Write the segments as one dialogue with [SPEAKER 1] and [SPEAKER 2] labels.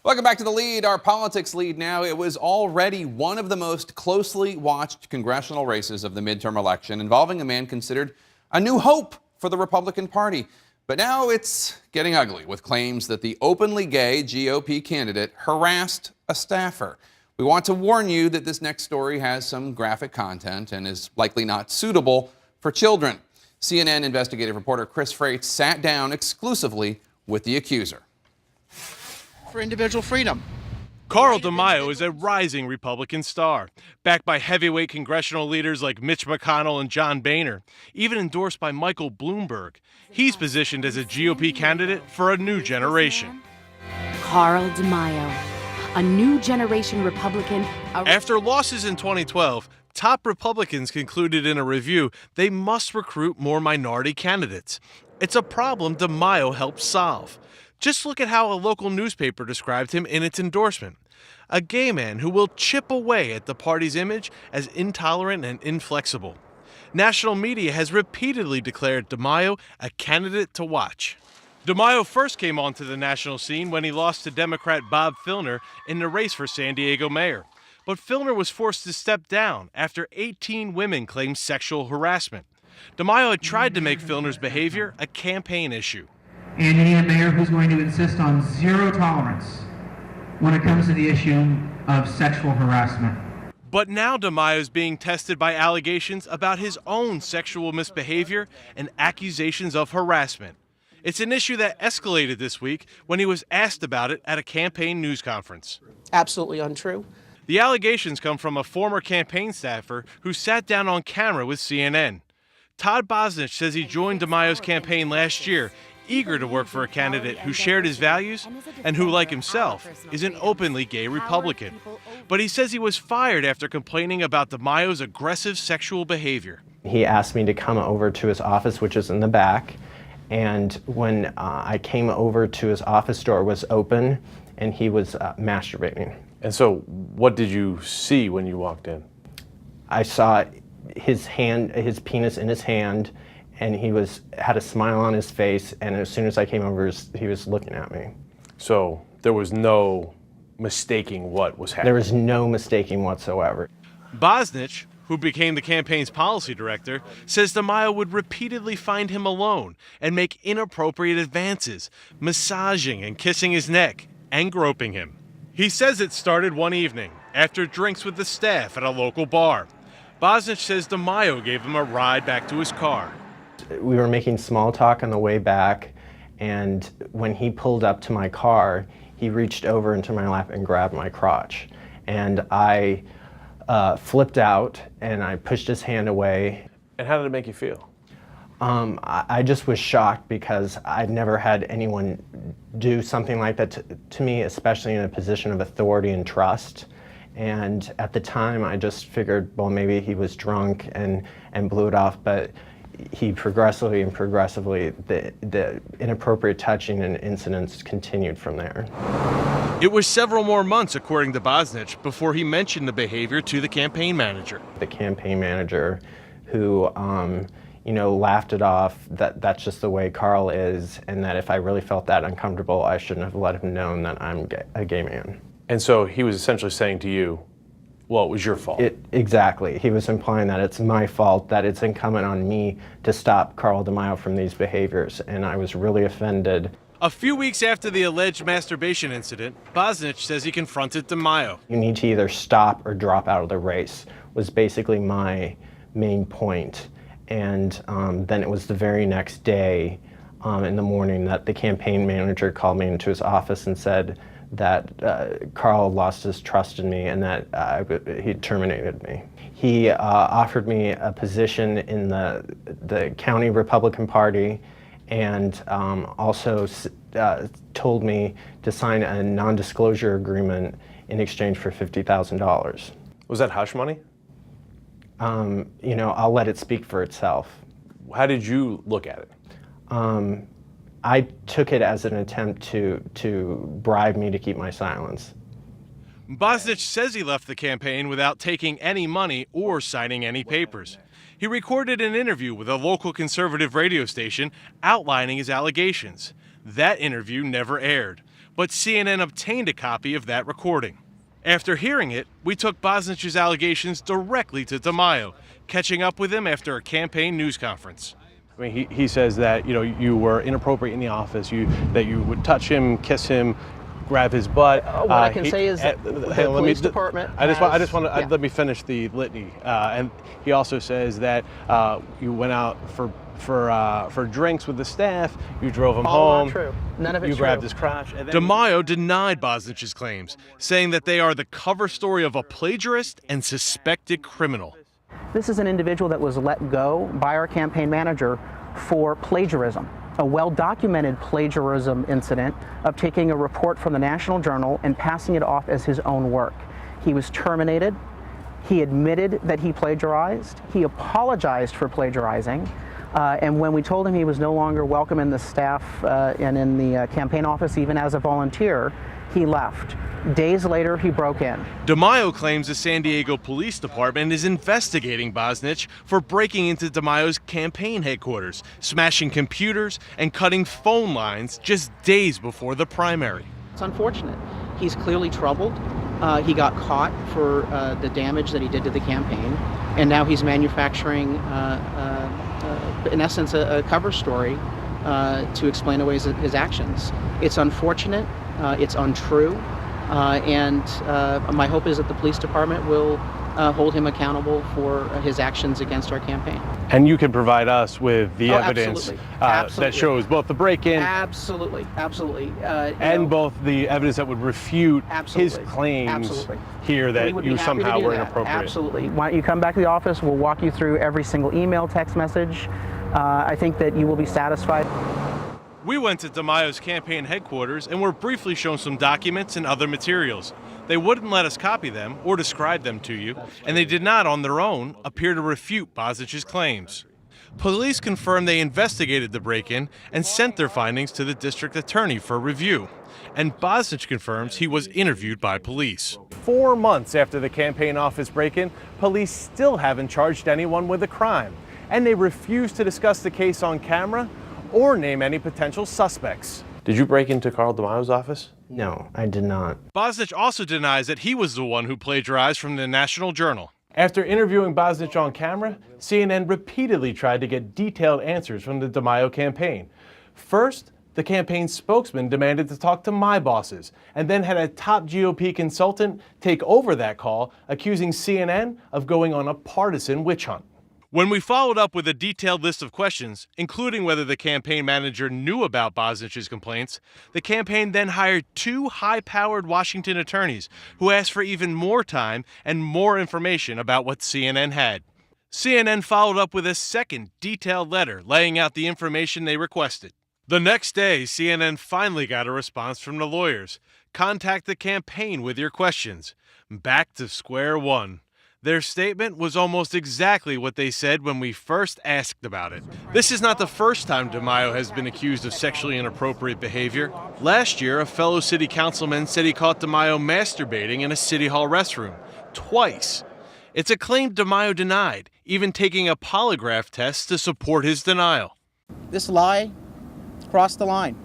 [SPEAKER 1] Welcome back to The Lead, our politics lead now. It was already one of the most closely watched congressional races of the midterm election, involving a man considered a new hope for the Republican Party. But now it's getting ugly, with claims that the openly gay GOP candidate harassed a staffer. We want to warn you that this next story has some graphic content and is likely not suitable for children. CNN investigative reporter Chris Frates sat down exclusively with the accuser.
[SPEAKER 2] For individual freedom.
[SPEAKER 3] Carl DeMaio is a rising Republican star, backed by heavyweight congressional leaders like Mitch McConnell and John Boehner, even endorsed by Michael Bloomberg. He's positioned as a GOP candidate for a new generation.
[SPEAKER 4] Carl DeMaio, a new generation Republican.
[SPEAKER 3] After losses in 2012, top Republicans concluded in a review they must recruit more minority candidates. It's a problem DeMaio helped solve. Just look at how a local newspaper described him in its endorsement. A gay man who will chip away at the party's image as intolerant and inflexible. National media has repeatedly declared DeMaio a candidate to watch. DeMaio first came onto the national scene when he lost to Democrat Bob Filner in the race for San Diego mayor. But Filner was forced to step down after 18 women claimed sexual harassment. DeMaio had tried to make Filner's behavior a campaign issue.
[SPEAKER 5] And you need a mayor who's going to insist on zero tolerance when it comes to the issue of sexual harassment.
[SPEAKER 3] But now DeMaio is being tested by allegations about his own sexual misbehavior and accusations of harassment. It's an issue that escalated this week when he was asked about it at a campaign news conference.
[SPEAKER 2] Absolutely untrue.
[SPEAKER 3] The allegations come from a former campaign staffer who sat down on camera with CNN. Todd Bosnich says he joined DeMaio's campaign last year, eager to work for a candidate who shared his values and who, like himself, is an openly gay Republican. But he says he was fired after complaining about DeMaio's aggressive sexual behavior.
[SPEAKER 6] He asked me to come over to his office, which is in the back, and when I came over to his office door, it was open, and he was masturbating.
[SPEAKER 7] And so what did you see when you walked in?
[SPEAKER 6] I saw his penis in his hand, and he had a smile on his face, and as soon as I came over, he was looking at me.
[SPEAKER 7] So there was no mistaking what was happening?
[SPEAKER 6] There was no mistaking whatsoever.
[SPEAKER 3] Bosnich, who became the campaign's policy director, says DeMaio would repeatedly find him alone and make inappropriate advances, massaging and kissing his neck and groping him. He says it started one evening after drinks with the staff at a local bar. Bosnich says DeMaio gave him a ride back to his car.
[SPEAKER 6] We were making small talk on the way back, and when he pulled up to my car, he reached over into my lap and grabbed my crotch. And I flipped out, and I pushed his hand away.
[SPEAKER 7] And how did it make you feel?
[SPEAKER 6] I just was shocked because I'd never had anyone do something like that to me, especially in a position of authority and trust. And at the time, I just figured, well, maybe he was drunk and blew it off, but he progressively, the inappropriate touching and incidents continued from there.
[SPEAKER 3] It was several more months, according to Bosnich, before he mentioned the behavior to the campaign manager.
[SPEAKER 6] The campaign manager who, laughed it off, that's just the way Carl is, and that if I really felt that uncomfortable, I shouldn't have let him know that I'm a gay man.
[SPEAKER 7] And so he was essentially saying to you, well, it was your fault.
[SPEAKER 6] Exactly. He was implying that it's my fault, that it's incumbent on me to stop Carl DeMaio from these behaviors, and I was really offended.
[SPEAKER 3] A few weeks after the alleged masturbation incident, Bosnich says he confronted DeMaio.
[SPEAKER 6] You need to either stop or drop out of the race, was basically my main point. And then it was the very next day in the morning that the campaign manager called me into his office and said that Carl lost his trust in me and that he terminated me. He offered me a position in the county Republican Party, and also told me to sign a non-disclosure agreement in exchange for $50,000.
[SPEAKER 7] Was that hush money?
[SPEAKER 6] I'll let it speak for itself.
[SPEAKER 7] How did you look at it?
[SPEAKER 6] I took it as an attempt to bribe me to keep my silence.
[SPEAKER 3] Bosnich says he left the campaign without taking any money or signing any papers. He recorded an interview with a local conservative radio station outlining his allegations. That interview never aired. but CNN obtained a copy of that recording. After hearing it, we took Bosnich's allegations directly to DeMaio, catching up with him after a campaign news conference.
[SPEAKER 7] I mean, he says that you were inappropriate in the office, that you would touch him, kiss him, grab his butt.
[SPEAKER 2] What I can say is that the police department
[SPEAKER 7] let me finish the litany. And he also says that you went out for drinks with the staff, you drove him home.
[SPEAKER 2] Not true. None of it's
[SPEAKER 7] you grabbed his crotch. And then
[SPEAKER 3] DeMaio denied Bosnich's claims, saying that they are the cover story of a plagiarist and suspected criminal.
[SPEAKER 2] This is an individual that was let go by our campaign manager for plagiarism, a well-documented plagiarism incident of taking a report from the National Journal and passing it off as his own work. He was terminated. He admitted that he plagiarized. He apologized for plagiarizing. And when we told him he was no longer welcome in the staff and in the campaign office, even as a volunteer, he left. Days later, he broke in.
[SPEAKER 3] DeMaio claims the San Diego Police Department is investigating Bosnich for breaking into DeMaio's campaign headquarters, smashing computers, and cutting phone lines just days before the primary.
[SPEAKER 2] It's unfortunate. He's clearly troubled. He got caught for the damage that he did to the campaign, and now he's manufacturing, in essence, a cover story to explain away his actions. It's unfortunate. It's untrue. And my hope is that the police department will hold him accountable for his actions against our campaign.
[SPEAKER 7] And you can provide us with the evidence
[SPEAKER 2] Absolutely.
[SPEAKER 7] that shows both the break-in
[SPEAKER 2] Absolutely.
[SPEAKER 7] and both the evidence that would refute his claims here that you somehow were inappropriate.
[SPEAKER 2] Absolutely. Why don't you come back to the office? We'll walk you through every single email, text message. I think that you will be satisfied.
[SPEAKER 3] We went to DeMaio's campaign headquarters and were briefly shown some documents and other materials. They wouldn't let us copy them or describe them to you, and they did not, on their own, appear to refute Bosnich's claims. Police confirmed they investigated the break-in and sent their findings to the district attorney for review. And Bosnich confirms he was interviewed by police.
[SPEAKER 7] 4 months after the campaign office break-in, police still haven't charged anyone with a crime, and they refuse to discuss the case on camera or name any potential suspects. Did you break into Carl DeMaio's office?
[SPEAKER 6] No, I did not.
[SPEAKER 3] Bosnich also denies that he was the one who plagiarized from the National Journal.
[SPEAKER 7] After interviewing Bosnich on camera, CNN repeatedly tried to get detailed answers from the DeMaio campaign. First, the campaign spokesman demanded to talk to my bosses, and then had a top GOP consultant take over that call, accusing CNN of going on a partisan witch hunt.
[SPEAKER 3] When we followed up with a detailed list of questions, including whether the campaign manager knew about Bosnich's complaints, the campaign then hired 2 high-powered Washington attorneys who asked for even more time and more information about what CNN had. CNN followed up with a second detailed letter laying out the information they requested. The next day, CNN finally got a response from the lawyers. Contact the campaign with your questions. Back to square one. Their statement was almost exactly what they said when we first asked about it. This is not the first time DeMaio has been accused of sexually inappropriate behavior. Last year, a fellow city councilman said he caught DeMaio masturbating in a city hall restroom. Twice. It's a claim DeMaio denied, even taking a polygraph test to support his denial.
[SPEAKER 2] This lie crossed the line.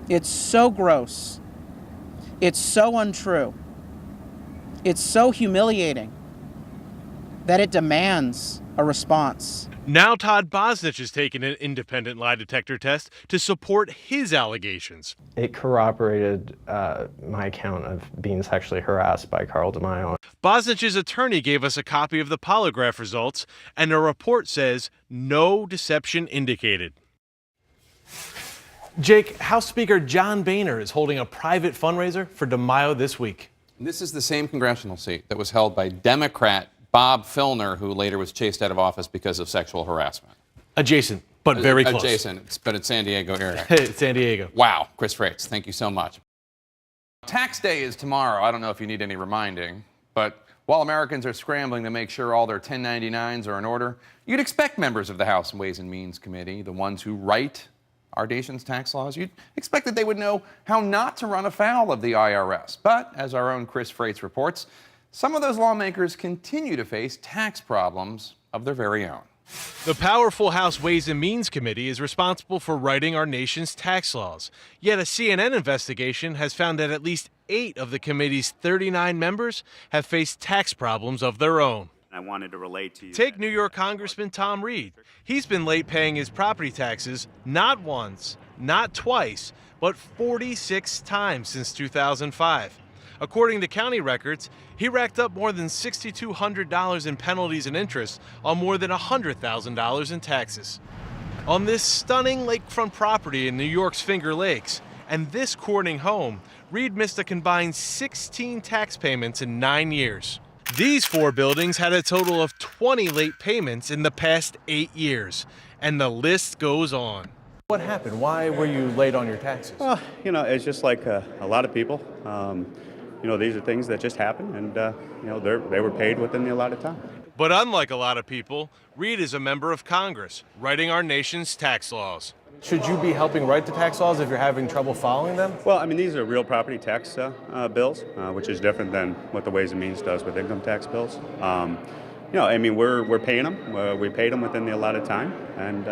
[SPEAKER 2] It's so gross. It's so untrue. It's so humiliating that it demands a response.
[SPEAKER 3] Now Todd Bosnich has taken an independent lie detector test to support his allegations.
[SPEAKER 6] It corroborated my account of being sexually harassed by Carl DeMaio.
[SPEAKER 3] Bosnich's attorney gave us a copy of the polygraph results, and the report says no deception indicated.
[SPEAKER 7] Jake, House Speaker John Boehner is holding a private fundraiser for DeMaio this week.
[SPEAKER 1] This is the same congressional seat that was held by Democrat Bob Filner, who later was chased out of office because of sexual harassment.
[SPEAKER 7] Adjacent, but very close.
[SPEAKER 1] Adjacent, but it's San Diego area.
[SPEAKER 7] San Diego.
[SPEAKER 1] Wow, Chris Frates, thank you so much. Tax day is tomorrow. I don't know if you need any reminding, but while Americans are scrambling to make sure all their 1099s are in order, you'd expect members of the House Ways and Means Committee, the ones who write our nation's tax laws, you'd expect that they would know how not to run afoul of the IRS. But as our own Chris Frates reports, some of those lawmakers continue to face tax problems of their very own.
[SPEAKER 3] The powerful House Ways and Means Committee is responsible for writing our nation's tax laws. Yet a CNN investigation has found that at least 8 of the committee's 39 members have faced tax problems of their own.
[SPEAKER 8] I wanted to relate to you.
[SPEAKER 3] Take New York Congressman Tom Reed. He's been late paying his property taxes not once, not twice, but 46 times since 2005. According to county records, he racked up more than $6,200 in penalties and interest on more than $100,000 in taxes. On this stunning lakefront property in New York's Finger Lakes and this Corning home, Reed missed a combined 16 tax payments in 9 years. These 4 buildings had a total of 20 late payments in the past 8 years, and the list goes on.
[SPEAKER 7] What happened? Why were you late on your taxes?
[SPEAKER 8] Well, it's just like a lot of people. These are things that just happen, and they were paid within the allotted time.
[SPEAKER 3] But unlike a lot of people, Reed is a member of Congress, writing our nation's tax laws.
[SPEAKER 7] Should you be helping write the tax laws if you're having trouble following them?
[SPEAKER 8] Well, these are real property tax bills, which is different than what the Ways and Means does with income tax bills. We're paying them. We paid them within the allotted time, and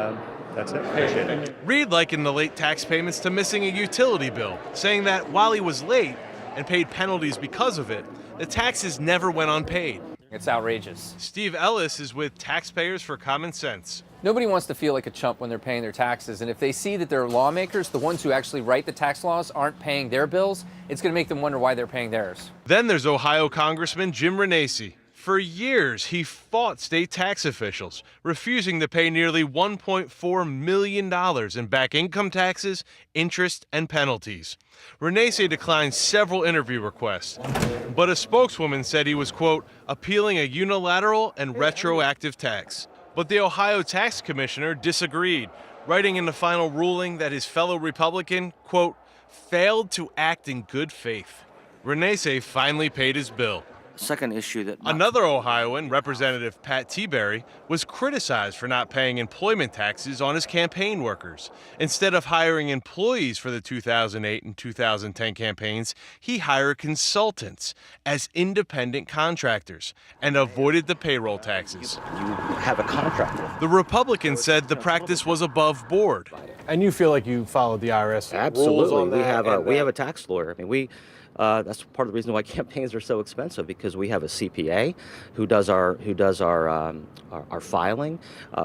[SPEAKER 8] that's it. Appreciate it.
[SPEAKER 3] Reed likened the late tax payments to missing a utility bill, saying that while he was late and paid penalties because of it, the taxes never went unpaid.
[SPEAKER 9] It's outrageous.
[SPEAKER 3] Steve Ellis is with Taxpayers for Common Sense.
[SPEAKER 9] Nobody wants to feel like a chump when they're paying their taxes, and if they see that their lawmakers, the ones who actually write the tax laws, aren't paying their bills, it's going to make them wonder why they're paying theirs.
[SPEAKER 3] Then there's Ohio Congressman Jim Renacci. For years, he fought state tax officials, refusing to pay nearly $1.4 million in back income taxes, interest, and penalties. Renacci declined several interview requests, but a spokeswoman said he was, quote, appealing a unilateral and retroactive tax. But the Ohio Tax Commissioner disagreed, writing in the final ruling that his fellow Republican, quote, failed to act in good faith. Renacci finally paid his bill.
[SPEAKER 10] Second issue that
[SPEAKER 3] Another Ohioan, Representative Pat Tiberi, was criticized for not paying employment taxes on his campaign workers. Instead of hiring employees for the 2008 and 2010 campaigns, he hired consultants as independent contractors and avoided the payroll taxes.
[SPEAKER 10] you have a contractor.
[SPEAKER 3] The Republicans said the practice was above board.
[SPEAKER 7] And you feel like you followed the IRS rules
[SPEAKER 10] Absolutely,
[SPEAKER 7] on that?
[SPEAKER 10] we have a tax lawyer. That's part of the reason why campaigns are so expensive, because we have a CPA who does our filing.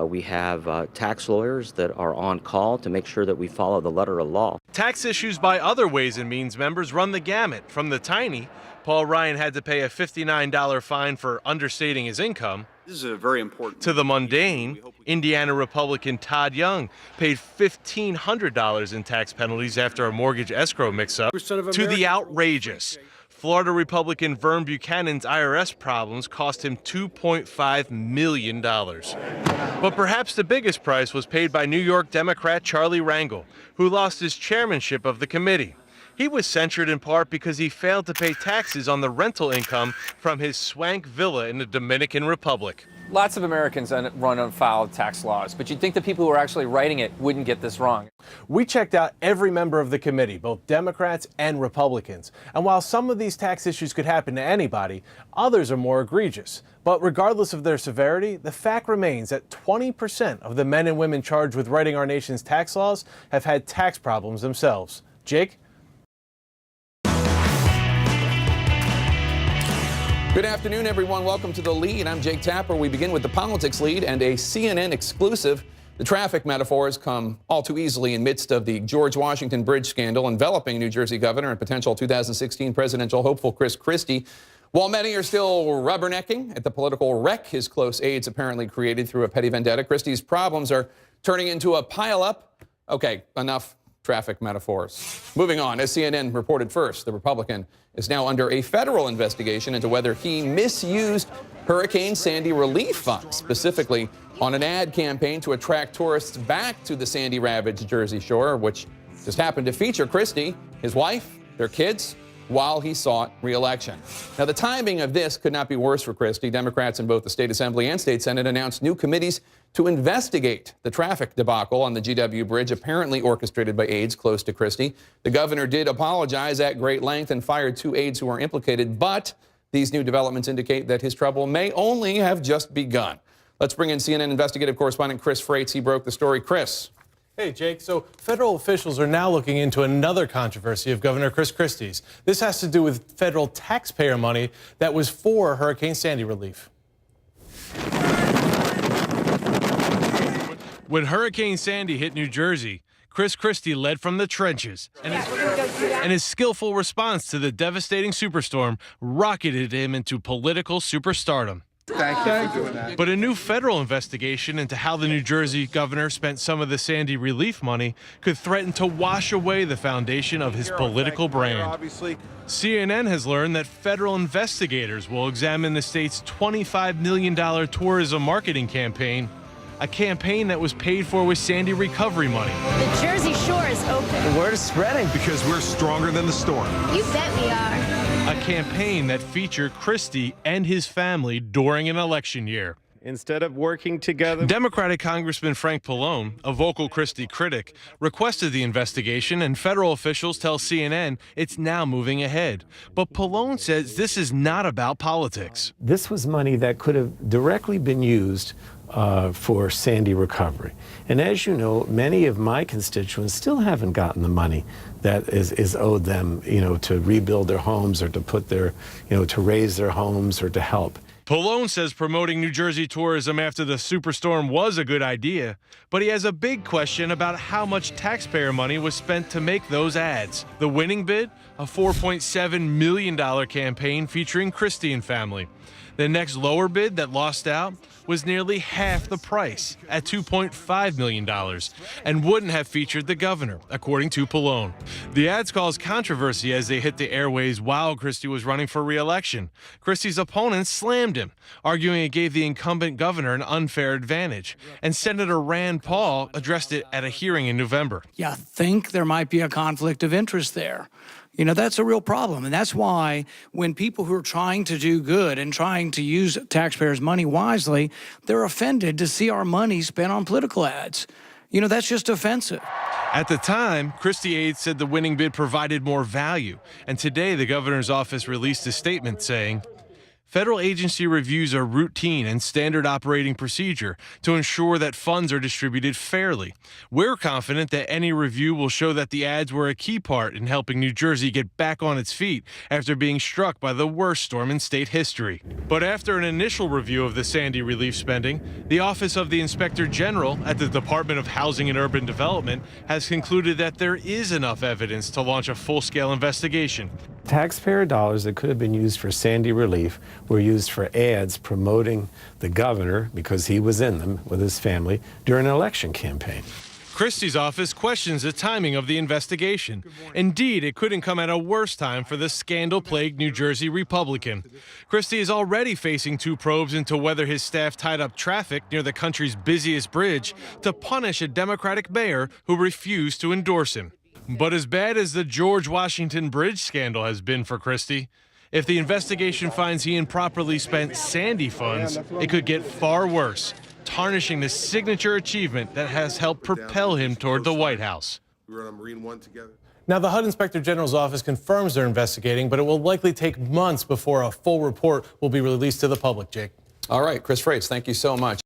[SPEAKER 10] We have tax lawyers that are on call to make sure that we follow the letter of law.
[SPEAKER 3] Tax issues by other Ways and Means members run the gamut, from the tiny, Paul Ryan had to pay a $59 fine for understating his income,
[SPEAKER 11] This is a very important.
[SPEAKER 3] to the mundane, Indiana Republican Todd Young paid $1,500 in tax penalties after a mortgage escrow mix-up, to the outrageous. Florida Republican Vern Buchanan's IRS problems cost him $2.5 million. But perhaps the biggest price was paid by New York Democrat Charlie Rangel, who lost his chairmanship of the committee. He was censured in part because he failed to pay taxes on the rental income from his swank villa in the Dominican Republic.
[SPEAKER 9] Lots of Americans run afoul of tax laws, but you'd think the people who are actually writing it wouldn't get this wrong.
[SPEAKER 7] We checked out every member of the committee, both Democrats and Republicans. And while some of these tax issues could happen to anybody, others are more egregious. But regardless of their severity, the fact remains that 20% of the men and women charged with writing our nation's tax laws have had tax problems themselves. Jake?
[SPEAKER 1] Good afternoon, everyone. Welcome to The Lead. I'm Jake Tapper. We begin with the politics lead and a CNN exclusive. The traffic metaphors come all too easily in midst of the George Washington Bridge scandal enveloping New Jersey governor and potential 2016 presidential hopeful Chris Christie. While many are still rubbernecking at the political wreck his close aides apparently created through a petty vendetta, Christie's problems are turning into a pile-up. Okay, enough traffic metaphors. Moving on, as CNN reported first, the Republican is now under a federal investigation into whether he misused Hurricane Sandy relief funds, specifically on an ad campaign to attract tourists back to the Sandy-ravaged Jersey Shore, which just happened to feature Christie, his wife, their kids, while he sought re-election. Now, the timing of this could not be worse for Christie. Democrats in both the state assembly and state senate announced new committees to investigate the traffic debacle on the GW Bridge, apparently orchestrated by aides close to Christie. The governor did apologize at great length and fired 2 aides who were implicated, but these new developments indicate that his trouble may only have just begun. Let's bring in CNN investigative correspondent Chris Frates. He broke the story. Chris.
[SPEAKER 7] Hey, Jake. So federal officials are now looking into another controversy of Governor Chris Christie's. This has to do with federal taxpayer money that was for Hurricane Sandy relief.
[SPEAKER 3] When Hurricane Sandy hit New Jersey, Chris Christie led from the trenches, and his skillful response to the devastating superstorm rocketed him into political superstardom.
[SPEAKER 11] Thank you for doing that.
[SPEAKER 3] But a new federal investigation into how the New Jersey governor spent some of the Sandy relief money could threaten to wash away the foundation of his political brand. CNN has learned that federal investigators will examine the state's $25 million tourism marketing campaign, a campaign that was paid for with Sandy recovery money.
[SPEAKER 12] The Jersey Shore is open.
[SPEAKER 11] The word is spreading. Because we're stronger than the storm.
[SPEAKER 12] You bet we are.
[SPEAKER 3] A campaign that featured Christie and his family during an election year.
[SPEAKER 13] Instead of working together.
[SPEAKER 3] Democratic Congressman Frank Pallone, a vocal Christie critic, requested the investigation, and federal officials tell CNN it's now moving ahead. But Pallone says this is not about politics.
[SPEAKER 14] This was money that could have directly been used for Sandy recovery. And as you know, many of my constituents still haven't gotten the money that is owed them, to rebuild their homes or to put their, to raise their homes or to help.
[SPEAKER 3] Pallone says promoting New Jersey tourism after the superstorm was a good idea, but he has a big question about how much taxpayer money was spent to make those ads. The winning bid, a $4.7 million campaign featuring Christie and family. The next lower bid that lost out was nearly half the price at $2.5 million and wouldn't have featured the governor, according to Pallone. The ads caused controversy as they hit the airways while Christie was running for re-election. Christie's opponents slammed him, arguing it gave the incumbent governor an unfair advantage. And Senator Rand Paul addressed it at a hearing in November.
[SPEAKER 15] You think there might be a conflict of interest there. That's a real problem. And that's why when people who are trying to do good and trying to use taxpayers' money wisely, they're offended to see our money spent on political ads. That's just offensive.
[SPEAKER 3] At the time, Christie aides said the winning bid provided more value. And today, the governor's office released a statement saying, federal agency reviews are routine and standard operating procedure to ensure that funds are distributed fairly. We're confident that any review will show that the ads were a key part in helping New Jersey get back on its feet after being struck by the worst storm in state history. But after an initial review of the Sandy relief spending, the Office of the Inspector General at the Department of Housing and Urban Development has concluded that there is enough evidence to launch a full-scale investigation.
[SPEAKER 14] Taxpayer dollars that could have been used for Sandy relief were used for ads promoting the governor, because he was in them with his family, during an election campaign.
[SPEAKER 3] Christie's office questions the timing of the investigation. Indeed, it couldn't come at a worse time for the scandal-plagued New Jersey Republican. Christie is already facing 2 probes into whether his staff tied up traffic near the country's busiest bridge to punish a Democratic mayor who refused to endorse him. But as bad as the George Washington Bridge scandal has been for Christie, if the investigation finds he improperly spent Sandy funds, it could get far worse, tarnishing the signature achievement that has helped propel him toward the White House.
[SPEAKER 7] Now, the HUD Inspector General's office confirms they're investigating, but it will likely take months before a full report will be released to the public, Jake.
[SPEAKER 1] All right, Chris Frates, thank you so much.